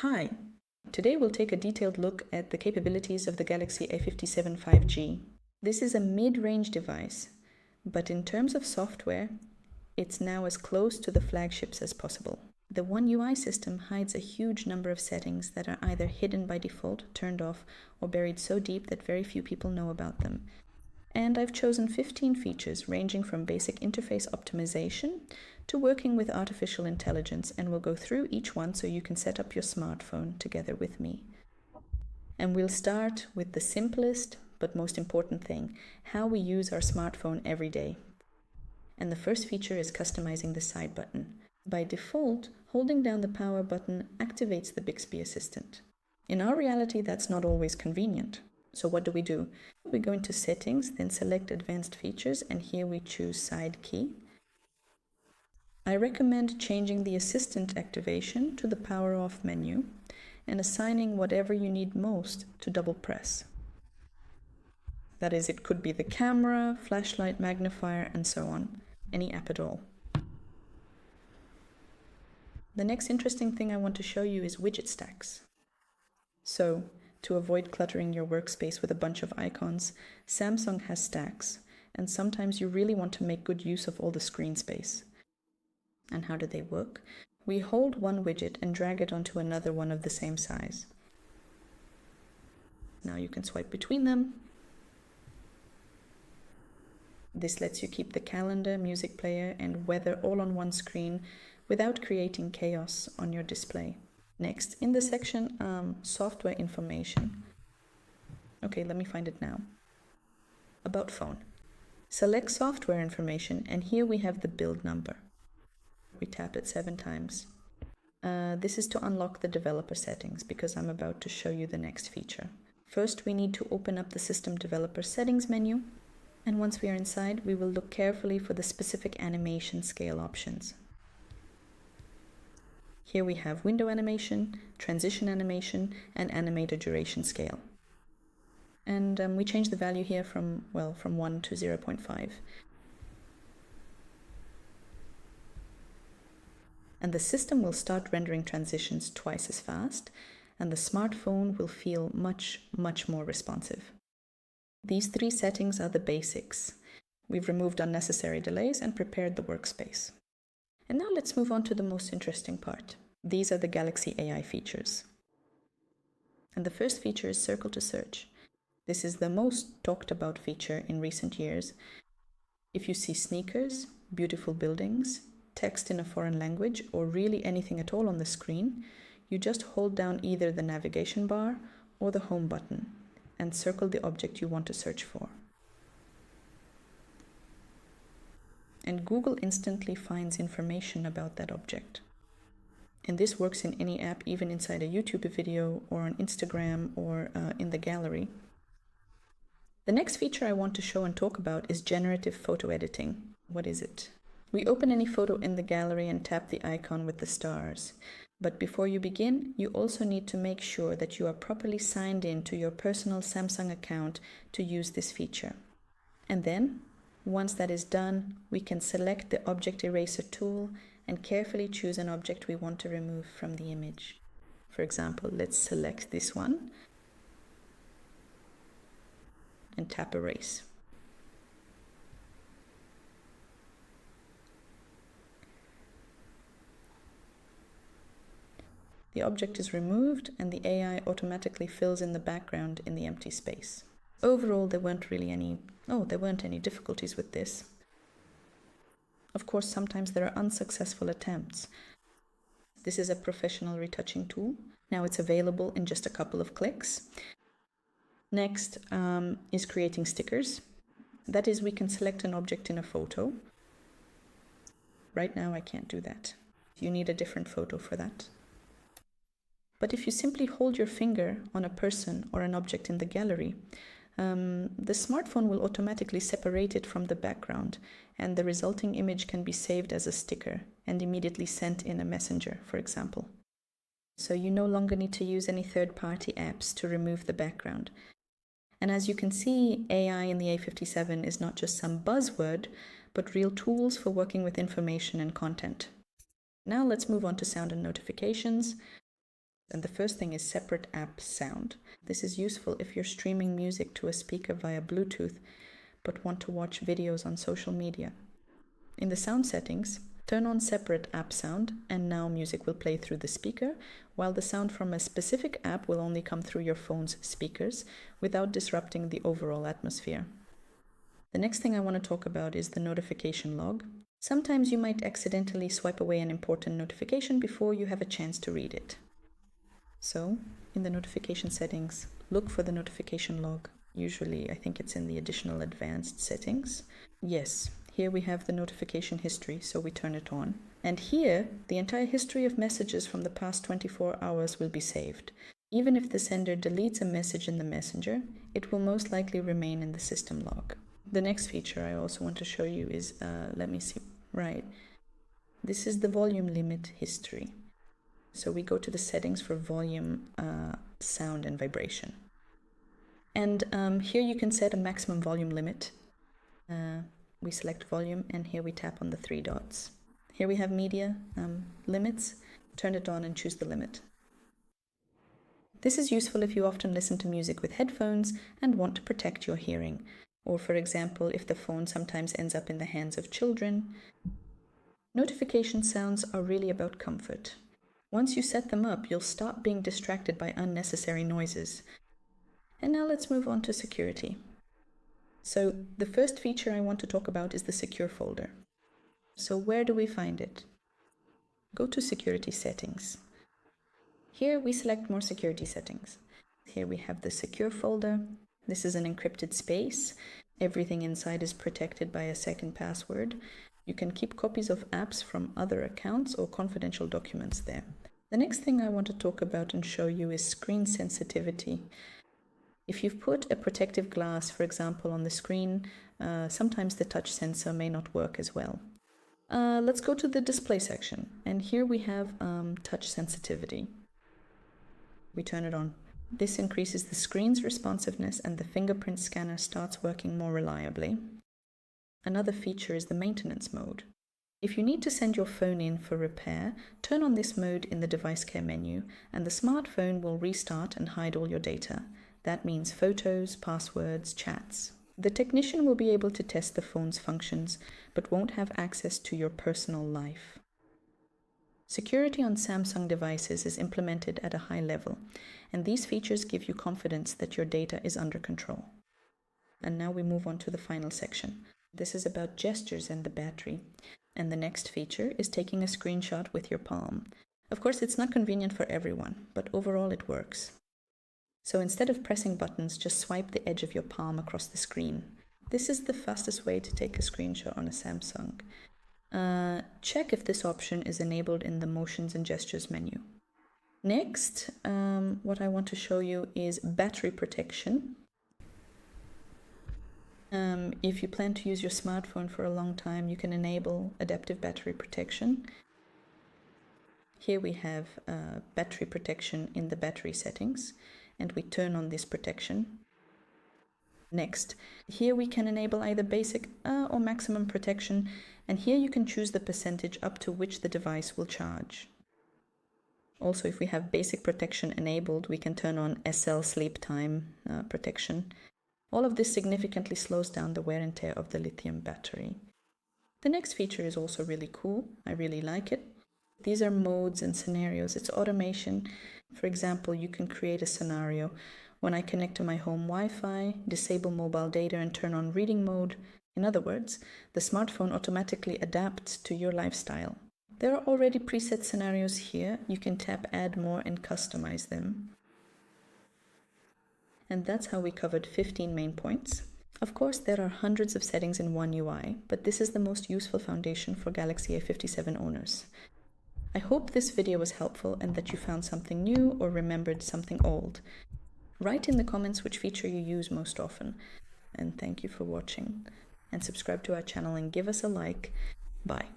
Hi! Today we'll take a detailed look at the capabilities of the Galaxy A57 5G. This is a mid-range device, but in terms of software, it's now as close to the flagships as possible. The One UI system hides a huge number of settings that are either hidden by default, turned off, or buried so deep that very few people know about them. And I've chosen 15 features ranging from basic interface optimization to working with artificial intelligence, and we'll go through each one so you can set up your smartphone together with me. And we'll start with the simplest but most important thing, how we use our smartphone every day. And the first feature is customizing the side button. By default, holding down the power button activates the Bixby Assistant. In our reality, that's not always convenient. So what do? We go into Settings, then select Advanced Features, and here we choose Side Key. I recommend changing the Assistant activation to the Power Off menu and assigning whatever you need most to double press. That is, it could be the camera, flashlight, magnifier, and so on, any app at all. The next interesting thing I want to show you is Widget Stacks. So, to avoid cluttering your workspace with a bunch of icons, Samsung has stacks, and sometimes you really want to make good use of all the screen space. And how do they work? We hold one widget and drag it onto another one of the same size. Now you can swipe between them. This lets you keep the calendar, music player, and weather all on one screen without creating chaos on your display. Next, in the section Software Information. Okay, let me find it now. About Phone. Select Software Information, and here we have the build number. We tap it 7 times. This is to unlock the developer settings because I'm about to show you the next feature. First, we need to open up the System Developer Settings menu, and once we are inside, we will look carefully for the specific animation scale options. Here we have window animation, transition animation, and animator duration scale. And we change the value here from 1 to 0.5. And the system will start rendering transitions twice as fast, and the smartphone will feel much, much more responsive. These 3 settings are the basics. We've removed unnecessary delays and prepared the workspace. And now let's move on to the most interesting part. These are the Galaxy AI features. And the first feature is Circle to Search. This is the most talked about feature in recent years. If you see sneakers, beautiful buildings, text in a foreign language, or really anything at all on the screen, you just hold down either the navigation bar or the home button and circle the object you want to search for. And Google instantly finds information about that object. And this works in any app, even inside a YouTube video or on Instagram or in the gallery. The next feature I want to show and talk about is Generative Photo Editing. What is it? We open any photo in the gallery and tap the icon with the stars. But before you begin, you also need to make sure that you are properly signed in to your personal Samsung account to use this feature. And then, once that is done, we can select the Object Eraser tool and carefully choose an object we want to remove from the image. For example, let's select this one and tap Erase. The object is removed and the AI automatically fills in the background in the empty space. Overall, there weren't any difficulties with this. Of course, sometimes there are unsuccessful attempts. This is a professional retouching tool. Now it's available in just a couple of clicks. Next is creating stickers. That is, we can select an object in a photo. Right now I can't do that. You need a different photo for that. But if you simply hold your finger on a person or an object in the gallery, the smartphone will automatically separate it from the background, and the resulting image can be saved as a sticker and immediately sent in a messenger, for example. So you no longer need to use any third-party apps to remove the background. And as you can see, AI in the A57 is not just some buzzword, but real tools for working with information and content. Now let's move on to sound and notifications. And the first thing is separate app sound. This is useful if you're streaming music to a speaker via Bluetooth, but want to watch videos on social media. In the sound settings, turn on separate app sound, and now music will play through the speaker, while the sound from a specific app will only come through your phone's speakers without disrupting the overall atmosphere. The next thing I want to talk about is the notification log. Sometimes you might accidentally swipe away an important notification before you have a chance to read it. So, in the notification settings, look for the notification log. Usually, I think it's in the additional advanced settings. Yes, here we have the notification history, so we turn it on. And here, the entire history of messages from the past 24 hours will be saved. Even if the sender deletes a message in the messenger, it will most likely remain in the system log. The next feature I also want to show you is, this is the volume limit history. So we go to the settings for volume, sound, and vibration. And here you can set a maximum volume limit. We select volume, and here we tap on the 3 dots. Here we have media limits. Turn it on and choose the limit. This is useful if you often listen to music with headphones and want to protect your hearing. Or for example, if the phone sometimes ends up in the hands of children. Notification sounds are really about comfort. Once you set them up, you'll stop being distracted by unnecessary noises. And now let's move on to security. So the first feature I want to talk about is the secure folder. So where do we find it? Go to security settings. Here we select more security settings. Here we have the secure folder. This is an encrypted space. Everything inside is protected by a second password. You can keep copies of apps from other accounts or confidential documents there. The next thing I want to talk about and show you is screen sensitivity. If you've put a protective glass, for example, on the screen, sometimes the touch sensor may not work as well. Let's go to the display section, and here we have touch sensitivity. We turn it on. This increases the screen's responsiveness, and the fingerprint scanner starts working more reliably. Another feature is the maintenance mode. If you need to send your phone in for repair, turn on this mode in the device care menu, and the smartphone will restart and hide all your data. That means photos, passwords, chats. The technician will be able to test the phone's functions, but won't have access to your personal life. Security on Samsung devices is implemented at a high level, and these features give you confidence that your data is under control. And now we move on to the final section. This is about gestures and the battery. And the next feature is taking a screenshot with your palm. Of course, it's not convenient for everyone, but overall it works. So instead of pressing buttons, just swipe the edge of your palm across the screen. This is the fastest way to take a screenshot on a Samsung. Check if this option is enabled in the Motions and Gestures menu. Next, what I want to show you is battery protection. If you plan to use your smartphone for a long time, you can enable adaptive battery protection. Here we have battery protection in the battery settings, and we turn on this protection. Next, here we can enable either basic or maximum protection, and here you can choose the percentage up to which the device will charge. Also, if we have basic protection enabled, we can turn on SL sleep time protection. All of this significantly slows down the wear and tear of the lithium battery. The next feature is also really cool. I really like it. These are modes and scenarios. It's automation. For example, you can create a scenario. When I connect to my home Wi-Fi, disable mobile data and turn on reading mode. In other words, the smartphone automatically adapts to your lifestyle. There are already preset scenarios here. You can tap Add More and customize them. And that's how we covered 15 main points. Of course, there are hundreds of settings in one UI, but this is the most useful foundation for Galaxy A57 owners. I hope this video was helpful and that you found something new or remembered something old. Write in the comments which feature you use most often. And thank you for watching. And subscribe to our channel and give us a like. Bye.